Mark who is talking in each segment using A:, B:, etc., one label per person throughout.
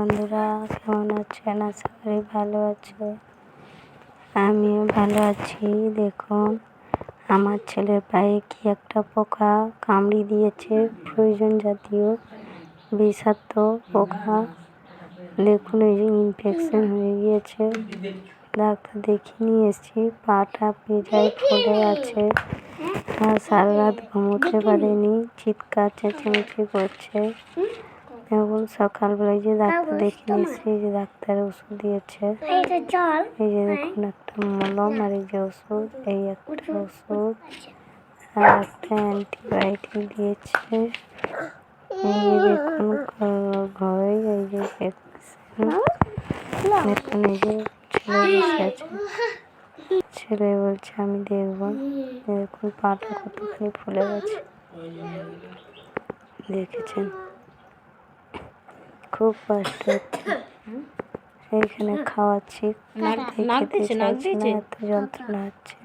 A: বন্ধুরা, কেমন আছেন? আশা করি ভালো আছে। আমিও ভালো আছি। দেখুন, আমার ছেলের পায়ে কি একটা পোকা কামড়ে দিয়েছে, প্রয়োজন জাতীয় বিষাক্ত পোকা। দেখুন, এই যে ইনফেকশন হয়ে গিয়েছে। ডাক্তার দেখিয়ে নিয়ে এসেছি। পাটা পেঁজায় ফুলে আছে আর সারা রাত ঘুমোতে পারেনি, চিৎকার চেঁচামেচি করছে। এখন সকালবেলায় যে ডাক্তার দেখিয়ে নিয়ে এসেছি, যে ডাক্তার ওষুধ দিয়েছে। এই যে দেখুন, একটা মলম আর এই যে ওষুধ, এই একটা ওষুধ আর একটা অ্যান্টিবায়োটিক দিয়েছে। এই যে দেখুন, ঘরে এই যে দেখছেন, দেখুন এই যে ছেলে বসে আছে। ছেলে বলছে আমি দেখবো। দেখুন পাটা কতখানি ফুলে গেছে, দেখেছেন? খুব কষ্ট হচ্ছে। এইখানে খাওয়াচ্ছি, খেতে চাইছে না, এত যন্ত্রণা হচ্ছে।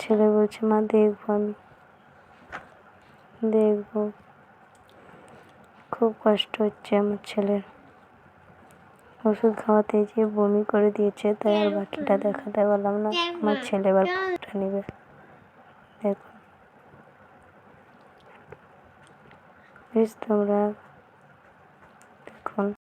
A: ছেলে বলছে মা দেখবো, আমি দেখবো। খুব কষ্ট হচ্ছে আমার ছেলের। ওষুধ খাওয়াতে গিয়ে বমি করে দিয়েছে, তাই আর বাকিটা দেখাতে পারলাম না। আমার ছেলে এবার ফোনটা নেবে। দেখুন, প্লিজ তোমরা